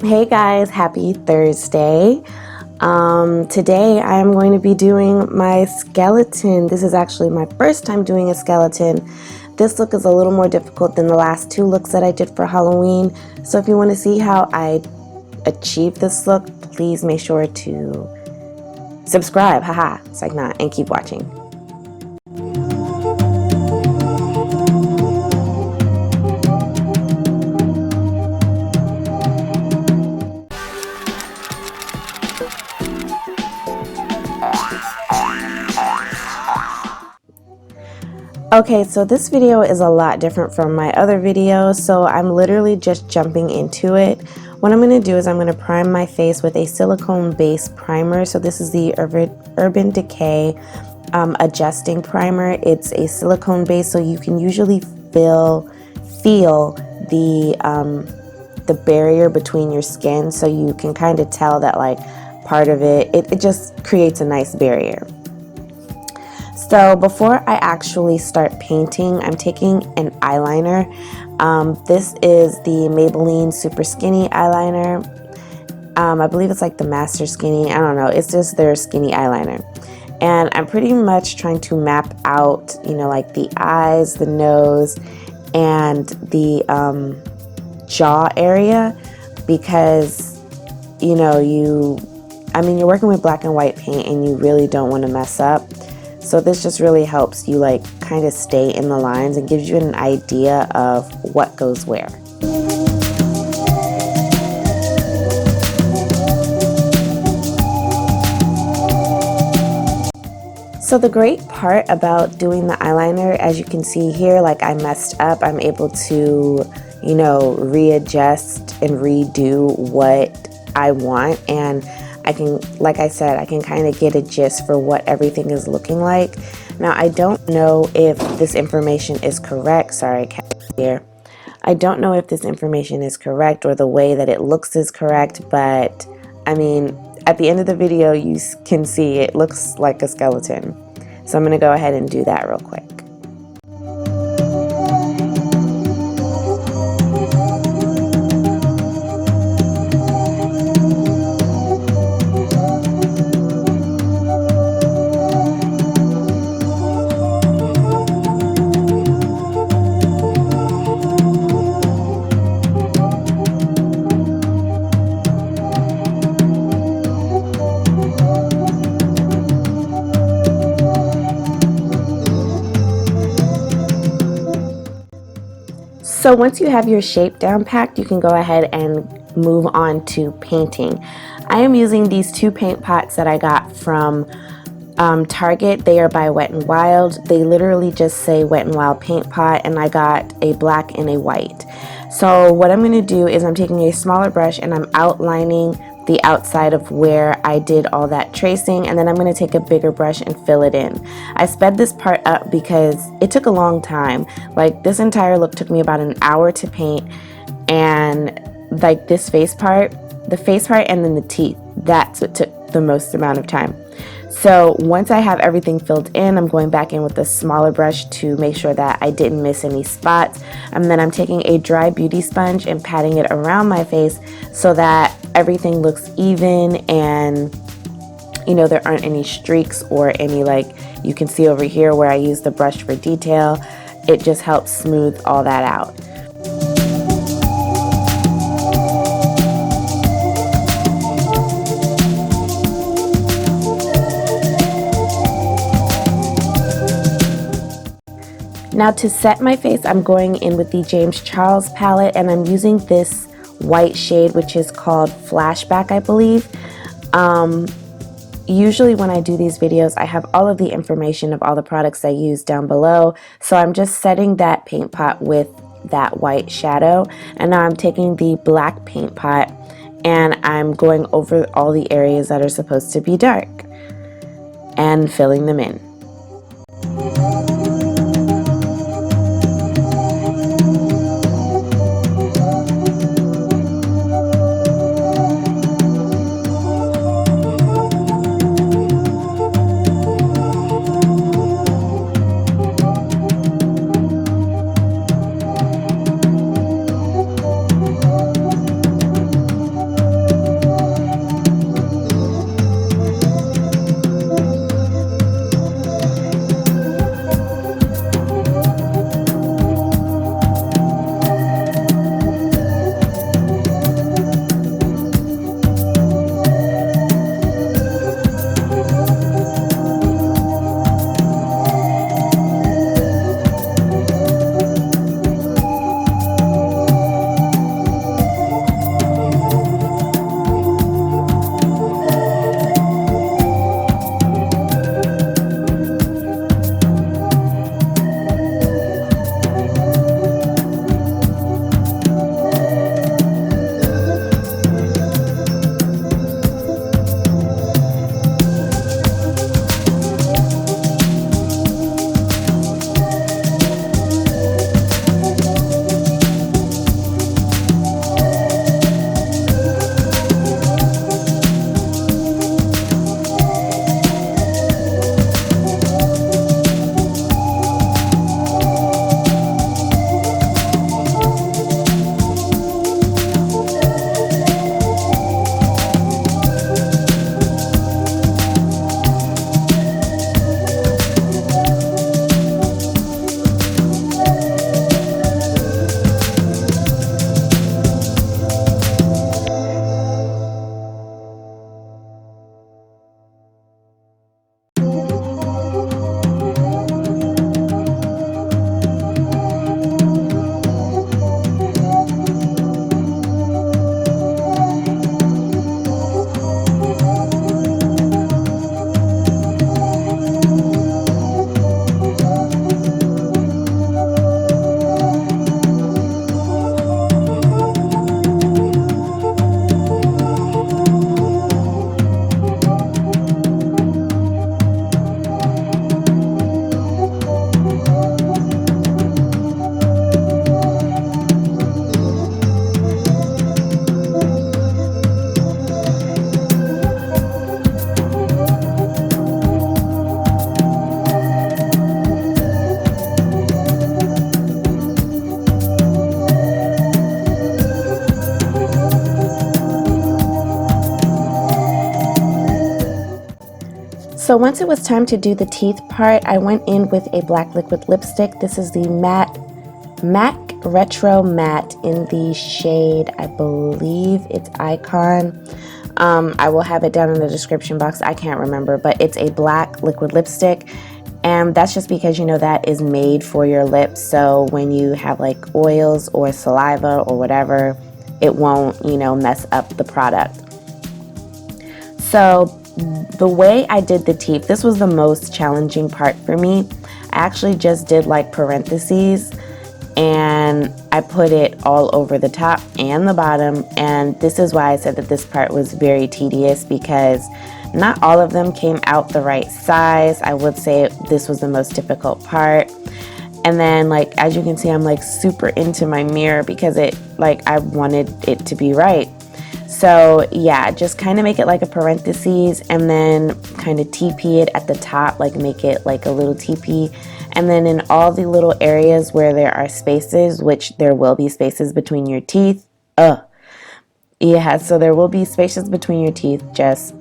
Hey guys, happy Thursday. Today I am going to be doing my skeleton. This is actually my first time doing a skeleton. This look is a little more difficult than the last two looks that I did for Halloween. So if you want to see how I achieve this look, please make sure to subscribe, it's like not, and keep watching. Okay, so this video is a lot different from my other videos, so I'm literally just jumping into it. What I'm going to do is I'm going to prime my face with a silicone base primer. So this is the Urban Decay adjusting primer. It's a silicone base, so you can usually feel the barrier between your skin, so you can kind of tell that like part of it just creates a nice barrier. So before I actually start painting, I'm taking an eyeliner. This is the Maybelline Super Skinny eyeliner. I believe it's like the Master Skinny. I don't know. It's just their skinny eyeliner. And I'm pretty much trying to map out, like the eyes, the nose, and the jaw area, because, you're working with black and white paint and you really don't want to mess up. So this just really helps you like kind of stay in the lines and gives you an idea of what goes where. So the great part about doing the eyeliner, as you can see here, like I messed up, I'm able to, readjust and redo what I want, and I can, like I said, I can kind of get a gist for what everything is looking like. Now, I don't know if this information is correct. Sorry, cat here. I don't know if this information is correct or the way that it looks is correct, but I mean, at the end of the video, you can see it looks like a skeleton. So I'm going to go ahead and do that real quick. So once you have your shape down packed, you can go ahead and move on to painting. I am using these two paint pots that I got from Target. They are by Wet n Wild. They literally just say Wet n Wild paint pot, and I got a black and a white. So what I'm going to do is I'm taking a smaller brush and I'm outlining the outside of where I did all that tracing, and then I'm going to take a bigger brush and fill it in. I sped this part up because it took a long time. Like this entire look took me about an hour to paint, and like this face part, and then the teeth, that's what took the most amount of time. So once I have everything filled in, I'm going back in with a smaller brush to make sure that I didn't miss any spots. And then I'm taking a dry beauty sponge and patting it around my face so that everything looks even and, there aren't any streaks or any, like you can see over here where I use the brush for detail. It just helps smooth all that out. Now to set my face, I'm going in with the James Charles palette, and I'm using this white shade, which is called Flashback, I believe. Usually when I do these videos, I have all of the information of all the products I use down below. So I'm just setting that paint pot with that white shadow. And now I'm taking the black paint pot and I'm going over all the areas that are supposed to be dark and filling them in. So once it was time to do the teeth part, I went in with a black liquid lipstick. This is the MAC Retro Matte in the shade, I believe it's Icon. I will have it down in the description box. I can't remember, but it's a black liquid lipstick. And that's just because, you know, that is made for your lips. So when you have like oils or saliva or whatever, it won't, you know, mess up the product. So the way I did the teeth, this was the most challenging part for me. I actually just did like parentheses and I put it all over the top and the bottom. And this is why I said that this part was very tedious, because not all of them came out the right size. I would say this was the most difficult part. And then, like, as you can see, I'm like super into my mirror because it, like, I wanted it to be right. So yeah, just kind of make it like a parentheses and then kind of TP it at the top, like make it like a little TP. And then in all the little areas where there are spaces, which there will be spaces between your teeth. Yeah, so there will be spaces between your teeth, just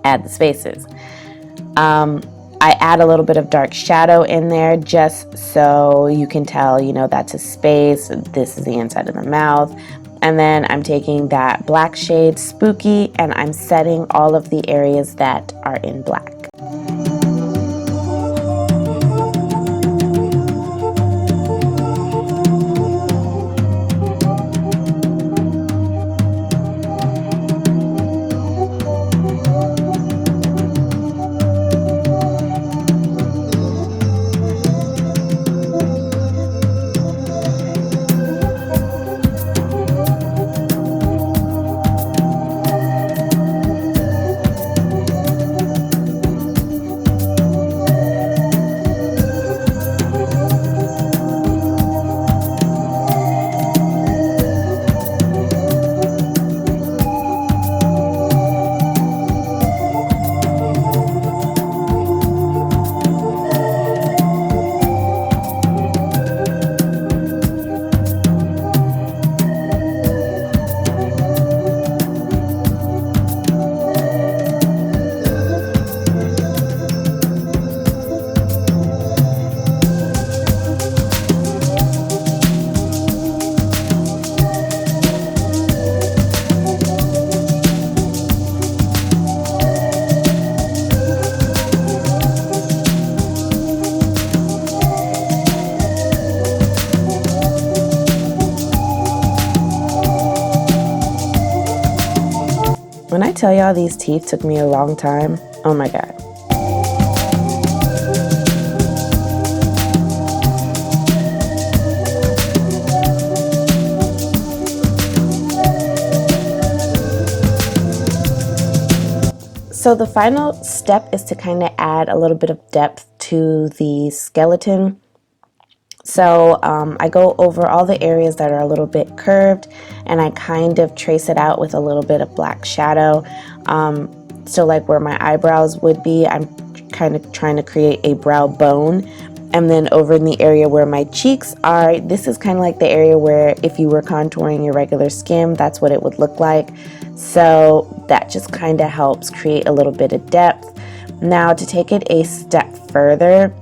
add the spaces. I add a little bit of dark shadow in there just so you can tell, you know, that's a space. This is the inside of the mouth. And then I'm taking that black shade, Spooky, and I'm setting all of the areas that are in black. When I tell y'all these teeth took me a long time, oh my God. So the final step is to kind of add a little bit of depth to the skeleton. So I go over all the areas that are a little bit curved and I kind of trace it out with a little bit of black shadow. So like where my eyebrows would be, I'm kind of trying to create a brow bone. And then over in the area where my cheeks are, this is kind of like the area where if you were contouring your regular skin, that's what it would look like. So that just kind of helps create a little bit of depth. Now to take it a step further,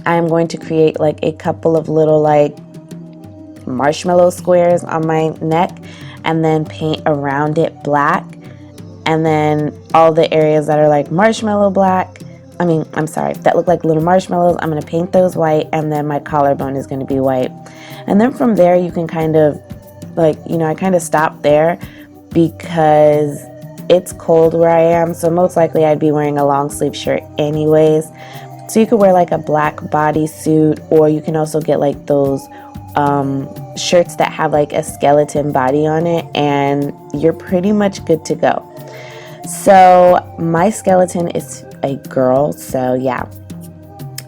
I'm going to create like a couple of little like marshmallow squares on my neck and then paint around it black. And then all the areas that are like marshmallow black, that look like little marshmallows, I'm going to paint those white, and then my collarbone is going to be white. And then from there you can kind of like, you know, I kind of stop there because it's cold where I am, so most likely I'd be wearing a long sleeve shirt anyways. So you could wear like a black bodysuit, or you can also get like those shirts that have like a skeleton body on it, and you're pretty much good to go. So my skeleton is a girl, so yeah.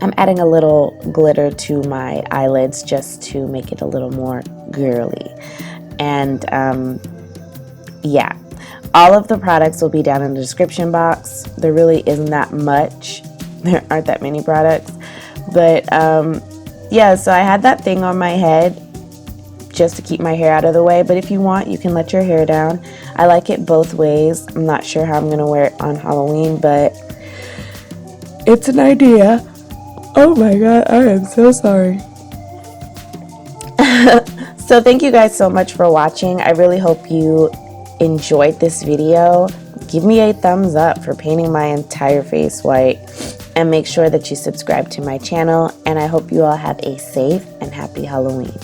I'm adding a little glitter to my eyelids just to make it a little more girly. And yeah, all of the products will be down in the description box. There really isn't that much. There aren't that many products, but yeah, so I had that thing on my head just to keep my hair out of the way, but if you want, you can let your hair down. I like it both ways. I'm not sure how I'm gonna wear it on Halloween, but it's an idea. Oh my god, I am so sorry. So thank you guys so much for watching. I really hope you enjoyed this video. Give me a thumbs up for painting my entire face white, and make sure that you subscribe to my channel, and I hope you all have a safe and happy Halloween.